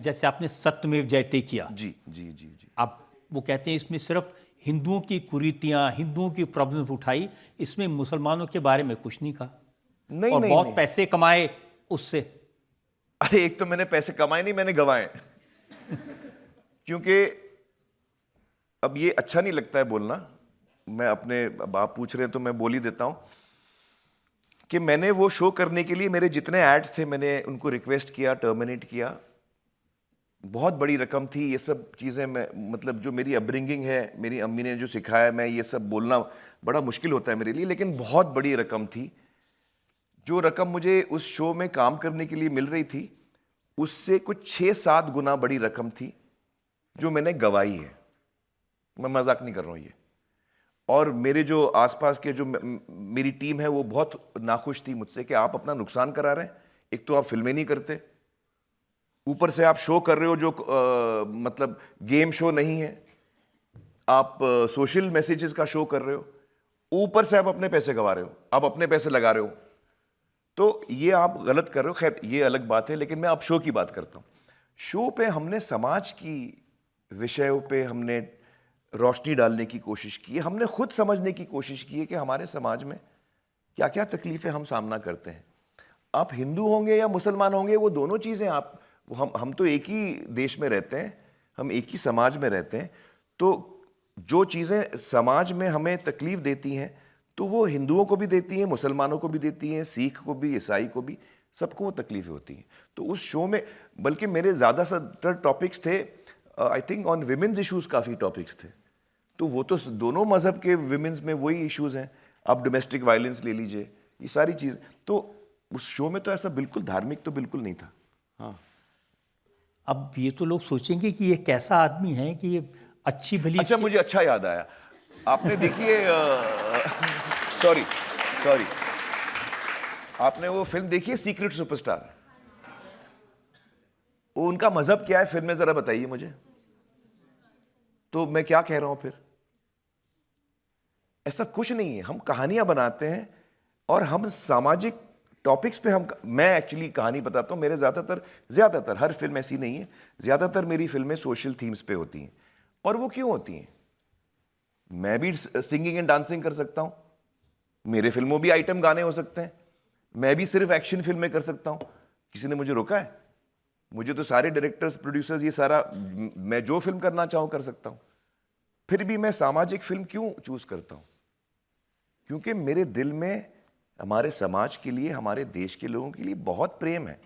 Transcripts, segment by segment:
जैसे आपने सत्यमेव जयते किया, जी जी जी जी। आप वो कहते हैं इसमें सिर्फ हिंदुओं की कुरीतियां, हिंदुओं की प्रॉब्लम्स उठाई, इसमें मुसलमानों के बारे में कुछ नहीं कहा। नहीं और नहीं बहुत नहीं, पैसे कमाए उससे। अरे एक तो मैंने पैसे कमाए नहीं, मैंने गंवाए। क्योंकि अब ये अच्छा नहीं लगता है बोलना, मैं अपने, अब आप पूछ रहे हैं तो मैं बोल ही देता हूं कि मैंने वो शो करने के लिए मेरे जितने एड्स थे मैंने उनको रिक्वेस्ट किया, टर्मिनेट किया। बहुत बड़ी रकम थी, ये सब चीज़ें मैं, मतलब जो मेरी अपब्रिंगिंग है, मेरी अम्मी ने जो सिखाया, मैं ये सब बोलना बड़ा मुश्किल होता है मेरे लिए, लेकिन बहुत बड़ी रकम थी। जो रकम मुझे उस शो में काम करने के लिए मिल रही थी उससे कुछ 6-7 गुना बड़ी रकम थी जो मैंने गंवाई है। मैं मजाक नहीं कर रहा हूँ ये। और मेरे जो आसपास के जो मेरी टीम है वो बहुत नाखुश थी मुझसे कि आप अपना नुकसान करा रहे हैं। एक तो आप फिल्में नहीं करते, ऊपर से आप शो कर रहे हो जो मतलब गेम शो नहीं है, आप सोशल मैसेजेस का शो कर रहे हो, ऊपर से आप अपने पैसे गंवा रहे हो, आप अपने पैसे लगा रहे हो, तो ये आप गलत कर रहे हो। खैर ये अलग बात है, लेकिन मैं अब शो की बात करता हूँ। शो पे हमने समाज की विषयों पे हमने रोशनी डालने की कोशिश की है, हमने खुद समझने की कोशिश की है कि हमारे समाज में क्या क्या तकलीफें हम सामना करते हैं। आप हिंदू होंगे या मुसलमान होंगे, वो दोनों चीज़ें आप, हम तो एक ही देश में रहते हैं, हम एक ही समाज में रहते हैं। तो जो चीज़ें समाज में हमें तकलीफ देती हैं तो वो हिंदुओं को भी देती हैं, मुसलमानों को भी देती हैं, सिख को भी, ईसाई को भी, सबको वो तकलीफें होती हैं। तो उस शो में बल्कि मेरे ज़्यादातर टॉपिक्स थे, I think on women's issues काफ़ी टॉपिक्स थे। तो वो तो दोनों मज़हब के विमेंस में वही इश्यूज़ हैं। आप डोमेस्टिक वायलेंस ले लीजिए, ये सारी चीज़। तो उस शो में तो ऐसा बिल्कुल धार्मिक तो बिल्कुल नहीं था। हाँ, अब ये तो लोग सोचेंगे कि ये कैसा आदमी है कि ये अच्छी भली अच्छा मुझे अच्छा याद आया, आपने देखिए सॉरी सॉरी, आपने वो फिल्म देखी है सीक्रेट सुपरस्टार? वो उनका मजहब क्या है फिल्म में, जरा बताइए मुझे। तो मैं क्या कह रहा हूं फिर? ऐसा कुछ नहीं है, हम कहानियां बनाते हैं और हम सामाजिक टॉपिक्स पे मैं एक्चुअली कहानी बताता हूं। मेरे ज्यादातर हर फिल्म ऐसी नहीं है, ज्यादातर मेरी फिल्में सोशल थीम्स पे होती हैं। और वो क्यों होती हैं? मैं भी सिंगिंग एंड डांसिंग कर सकता हूं, मेरे फिल्मों भी आइटम गाने हो सकते हैं, मैं भी सिर्फ एक्शन फिल्में कर सकता हूं। किसी ने मुझे रोका है? मुझे तो सारे डायरेक्टर्स, प्रोड्यूसर्स, ये सारा, मैं जो फिल्म करना चाहूं कर सकता हूं। फिर भी मैं सामाजिक फिल्म क्यों चूज करता हूं? क्योंकि मेरे दिल में हमारे समाज के लिए, हमारे देश के लोगों के लिए बहुत प्रेम है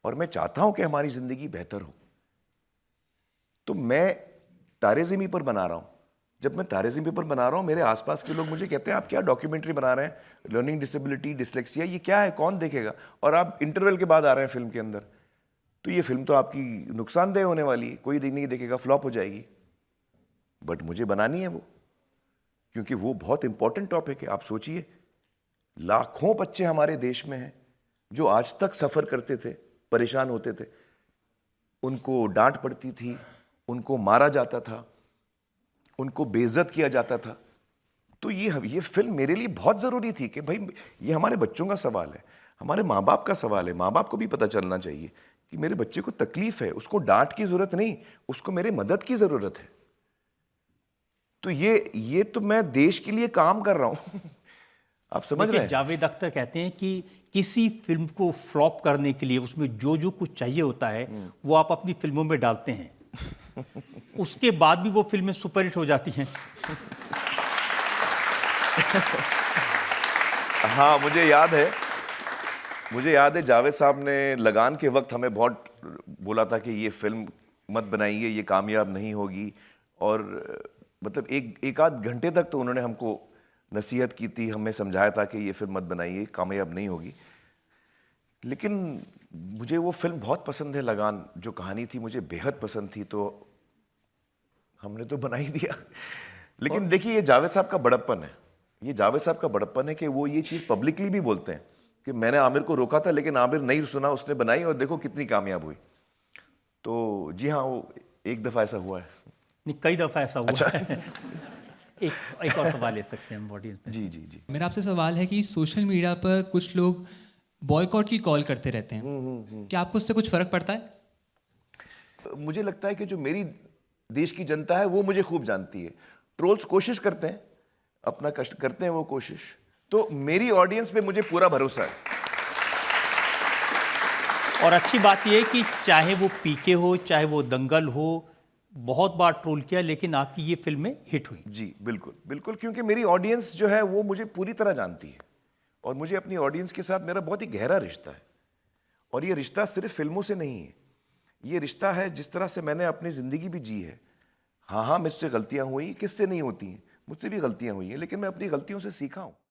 और मैं चाहता हूं कि हमारी जिंदगी बेहतर हो। तो मैं तारे ज़मीं पर बना रहा हूं। जब मैं तारे ज़मीं पर बना रहा हूं, मेरे आसपास के लोग मुझे कहते हैं आप क्या डॉक्यूमेंट्री बना रहे हैं, लर्निंग डिसेबिलिटी, डिसलेक्सिया, ये क्या है, कौन देखेगा? और आप इंटरवल के बाद आ रहे हैं फिल्म के अंदर, तो ये फिल्म तो आपकी नुकसानदेह होने वाली है, कोई नहीं देखेगा, फ्लॉप हो जाएगी। बट मुझे बनानी है वो, क्योंकि वो बहुत इंपॉर्टेंट टॉपिक है। आप सोचिए, लाखों बच्चे हमारे देश में हैं जो आज तक सफ़र करते थे, परेशान होते थे, उनको डांट पड़ती थी, उनको मारा जाता था, उनको बेइज्जत किया जाता था। तो ये फिल्म मेरे लिए बहुत ज़रूरी थी कि भाई ये हमारे बच्चों का सवाल है, हमारे माँ बाप का सवाल है। माँ बाप को भी पता चलना चाहिए कि मेरे बच्चे को तकलीफ है, उसको डांट की ज़रूरत नहीं, उसको मेरे मदद की ज़रूरत है। तो ये तो मैं देश के लिए काम कर रहा हूँ। आप समझ रहे हैं? जावेद अख्तर कहते हैं कि किसी फिल्म को फ्लॉप करने के लिए उसमें जो जो कुछ चाहिए होता है वो आप अपनी फिल्मों में डालते हैं, उसके बाद भी वो फिल्में सुपरहिट हो जाती हैं। हाँ, मुझे याद है जावेद साहब ने लगान के वक्त हमें बहुत बोला था कि ये फिल्म मत बनाइए, ये कामयाब नहीं होगी। और मतलब एक आध घंटे तक तो उन्होंने हमको नसीहत की थी, हमें समझाया था कि ये फिल्म मत बनाइए, कामयाब नहीं होगी। लेकिन मुझे वो फिल्म बहुत पसंद है, लगान। जो कहानी थी मुझे बेहद पसंद थी, तो हमने तो बना ही दिया। लेकिन देखिए, ये जावेद साहब का बड़प्पन है, ये जावेद साहब का बड़प्पन है कि वो ये चीज़ पब्लिकली भी बोलते हैं कि मैंने आमिर को रोका था लेकिन आमिर नहीं सुना, उसने बनाई और देखो कितनी कामयाब हुई। तो जी हाँ, वो एक दफ़ा ऐसा हुआ है। नहीं, कई दफ़ा ऐसा हुआ अच्छा। है। एक और सवाल ले सकते हैं हम ऑडियंस में। जी जी जी। मेरा आपसे सवाल है कि सोशल मीडिया पर कुछ लोग बॉयकॉट की कॉल करते रहते हैं, क्या आपको उससे कुछ फ़र्क पड़ता है? मुझे लगता है कि जो मेरी देश की जनता है वो मुझे खूब जानती है। ट्रोल्स कोशिश करते हैं, अपना कष्ट करते हैं वो कोशिश, तो मेरी ऑडियंस पे मुझे पूरा भरोसा है। और अच्छी बात यह है कि चाहे वो पीके हो, चाहे वो दंगल हो, बहुत बार ट्रोल किया, लेकिन आपकी ये फिल्में हिट हुई। जी बिल्कुल बिल्कुल, क्योंकि मेरी ऑडियंस जो है वो मुझे पूरी तरह जानती है और मुझे अपनी ऑडियंस के साथ मेरा बहुत ही गहरा रिश्ता है। और ये रिश्ता सिर्फ फिल्मों से नहीं है, ये रिश्ता है जिस तरह से मैंने अपनी ज़िंदगी भी जी है। हाँ हाँ, मुझसे गलतियाँ हुई, किससे नहीं होती हैं, मुझसे भी गलतियाँ हुई हैं, लेकिन मैं अपनी गलतियों से सीखा हूँ।